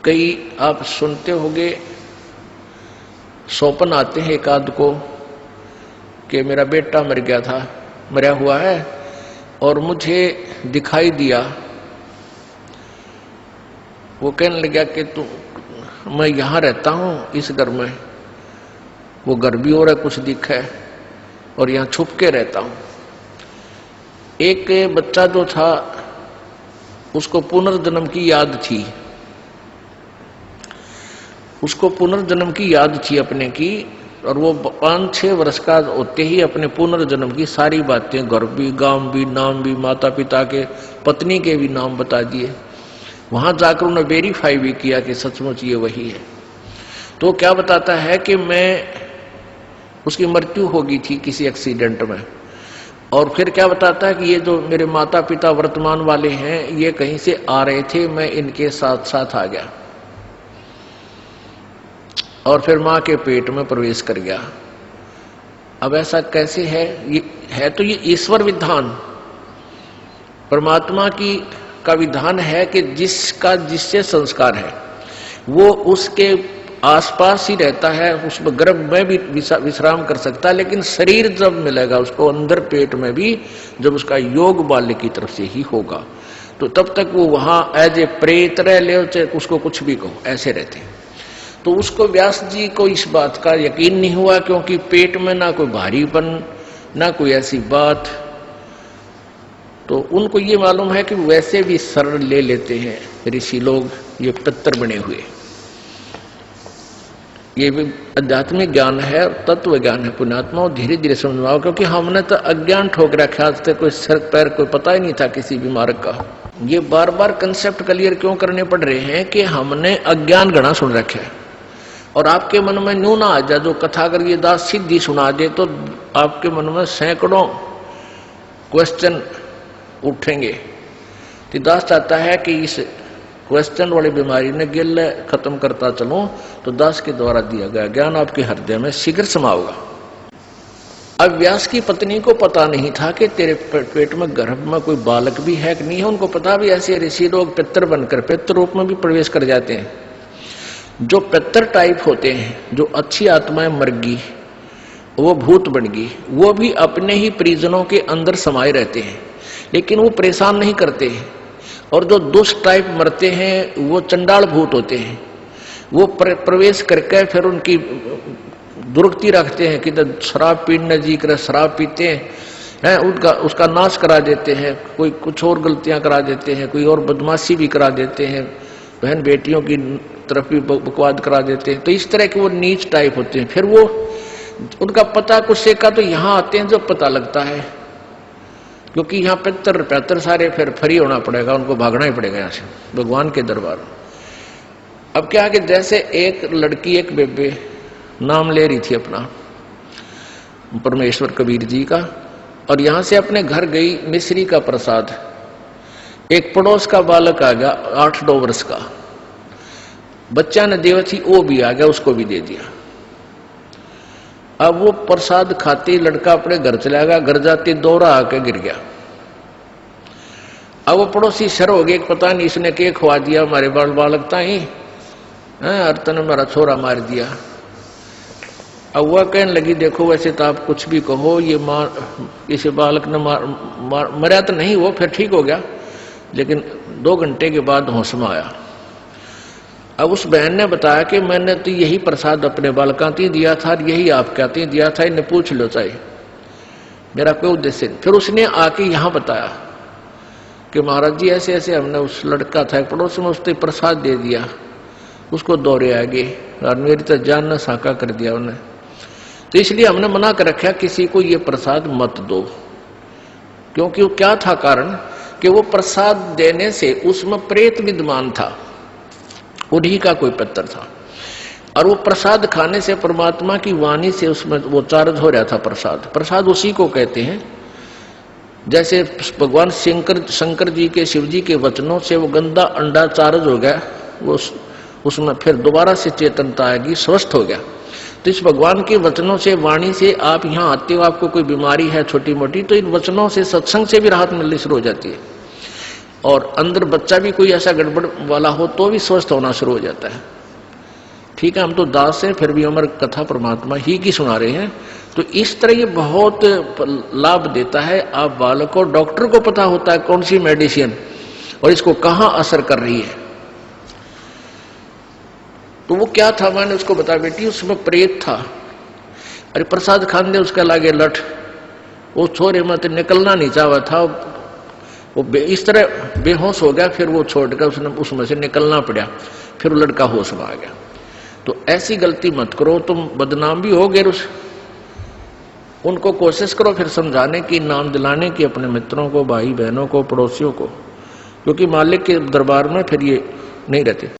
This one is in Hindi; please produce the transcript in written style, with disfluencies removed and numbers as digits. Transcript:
कई आप सुनते होंगे, सौपन आते हैं एक आध को कि मेरा बेटा मर गया था, मरा हुआ है और मुझे दिखाई दिया। वो कहने लगा कि मैं यहाँ रहता हूँ इस घर में, वो घर भी और है कुछ दिखा है और यहाँ छुप के रहता हूँ। एक बच्चा जो था उसको पुनर्जन्म की याद थी, उसको पुनर्जन्म की याद थी अपने की, और वो 5-6 वर्ष का होते ही अपने पुनर्जन्म की सारी बातें, घर भी, गांव भी, नाम भी, माता पिता के, पत्नी के भी नाम बता दिए। वहां जाकर उन्होंने वेरीफाई भी किया कि सचमुच ये वही है। तो क्या बताता है कि उसकी मृत्यु हो गई थी किसी एक्सीडेंट में, और फिर क्या बताता है कि ये जो मेरे माता पिता वर्तमान वाले हैं ये कहीं से आ रहे थे, मैं इनके साथ साथ आ गया और फिर मां के पेट में प्रवेश कर गया। अब ऐसा कैसे है? ये है तो ये ईश्वर विधान, परमात्मा का विधान है कि जिससे संस्कार है वो उसके आसपास ही रहता है, उसमें गर्भ में भी विश्राम कर सकता है, लेकिन शरीर जब मिलेगा उसको अंदर पेट में भी, जब उसका योग बाल्य की तरफ से ही होगा, तो तब तक वो वहां एज ए प्रेत रह ले, चाहे उसको कुछ भी कहो, ऐसे रहते हैं। तो उसको व्यास जी को इस बात का यकीन नहीं हुआ, क्योंकि पेट में ना कोई भारीपन, ना कोई ऐसी बात, तो उनको ये मालूम है कि वैसे भी शरण ले लेते हैं ऋषि लोग, ये पितर बने हुए। ये भी आध्यात्मिक ज्ञान है, तत्व ज्ञान है पुण्यात्मा, और धीरे धीरे समझाओ, क्योंकि हमने तो अज्ञान ठोक रखा, आज तक कोई सर पैर कोई पता ही नहीं था किसी भी मार्ग का। ये बार बार कंसेप्ट क्लियर क्यों करने पड़ रहे हैं कि हमने अज्ञान गणा सुन रखे है, और आपके मन में न्यू ना आ जाए, जो कथा अगर ये दास सिद्धि सुना दे तो आपके मन में सैकड़ों क्वेश्चन उठेंगे। तो दास चाहता है कि इस क्वेश्चन वाली बीमारी ने गिल खत्म करता चलो, तो दास के द्वारा दिया गया ज्ञान आपके हृदय में शीघ्र समाओगा। अब व्यास की पत्नी को पता नहीं था कि तेरे पेट में गर्भ में कोई बालक भी है कि नहीं है। उनको पता भी ऐसे ऋषि लोग पितर बनकर पितर रूप में भी प्रवेश कर जाते हैं। जो पितर टाइप होते हैं, जो अच्छी आत्माएं मर गई, वो भूत बन गई, वो भी अपने ही परिजनों के अंदर समाये रहते हैं, लेकिन वो परेशान नहीं करते हैं। और जो दुष्ट टाइप मरते हैं वो चंडाल भूत होते हैं, वो प्रवेश करके फिर उनकी दुर्गति रखते हैं कि शराब पीने जी कर शराब पीते हैं, उसका नाश करा देते हैं, कोई कुछ और गलतियां करा देते हैं, कोई और बदमाशी भी करा देते हैं, बहन बेटियों की तरफ भी बकवाद करा देते हैं। तो इस तरह के वो नीच टाइप होते हैं। फिर वो उनका पता कुछ से का तो यहाँ आते हैं जब पता लगता है, क्योंकि यहाँ पितर सारे फिर फ्री होना पड़ेगा, उनको भागना ही पड़ेगा यहाँ से भगवान के दरबार। अब क्या कि जैसे एक लड़की, एक बेबे नाम ले रही थी अपना परमेश्वर कबीर जी का, और यहां से अपने घर गई मिश्री का प्रसाद, एक पड़ोस का बालक आ गया 8-9 वर्ष का, बच्चा ने देवथी वो भी आ गया, उसको भी दे दिया। अब वो प्रसाद खाते लड़का अपने घर चला गया, घर जाते दौरा आके गिर गया। अब वो पड़ोसी शर हो गए, पता नहीं इसने क्या खवा दिया हमारे बालक ताई, अर्तन ने मेरा छोरा मार दिया। अब वह कहने लगी, देखो वैसे तो आप कुछ भी कहो, ये इसे बालक ने मरा तो नहीं, वो फिर ठीक हो गया, लेकिन 2 घंटे के बाद होश में आया। अब उस बहन ने बताया कि मैंने तो यही प्रसाद अपने बालका ती दिया था, यही आप कहते दिया था, इन्हें पूछ लो चाहिए, मेरा कोई उद्देश्य नहीं। फिर उसने आके यहाँ बताया कि महाराज जी ऐसे ऐसे हमने उस लड़का था पड़ोस में, उसने प्रसाद दे दिया, उसको दौरे आ गए और मेरी तो जान न साका कर दिया उन्हें, तो इसलिए हमने मना कर रखा किसी को ये प्रसाद मत दो। क्योंकि वो क्या था कारण कि वो प्रसाद देने से उसमें प्रेत विद्यमान था, उन्हीं का कोई पत्थर था, और वो प्रसाद खाने से परमात्मा की वाणी से उसमें वो चार्ज हो रहा था। प्रसाद उसी को कहते हैं, जैसे भगवान शंकर जी के, शिव जी के वचनों से वो गंदा अंडा चार्ज हो गया, वो उसमें फिर दोबारा से चेतनता आएगी, स्वस्थ हो गया। तो इस भगवान के वचनों से, वाणी से आप यहाँ आते हो, आपको कोई बीमारी है छोटी मोटी, तो इन वचनों से, सत्संग से भी राहत मिलनी शुरू हो जाती है। और अंदर बच्चा भी कोई ऐसा गड़बड़ वाला हो तो भी स्वस्थ होना शुरू हो जाता है। ठीक है, हम तो दास हैं, फिर भी हमारी कथा परमात्मा ही की सुना रहे हैं। तो इस तरह ये बहुत लाभ देता है। आप बालक को, डॉक्टर को पता होता है कौन सी मेडिसिन और इसको कहाँ असर कर रही है। तो वो क्या था, मैंने उसको बताया, बेटी उसमें प्रेत था। अरे प्रसाद खान दे उसके लागे लठ, वो छोरे मत निकलना नहीं चाहा था, वो इस तरह बेहोश हो गया। फिर वो छोड़कर उसने उसमें से निकलना पड़ा, फिर वो लड़का होश में आ गया। तो ऐसी गलती मत करो, तुम बदनाम भी हो गए। उनको कोशिश करो फिर समझाने की, नाम दिलाने की अपने मित्रों को, भाई बहनों को, पड़ोसियों को, क्योंकि मालिक के दरबार में फिर ये नहीं रहते।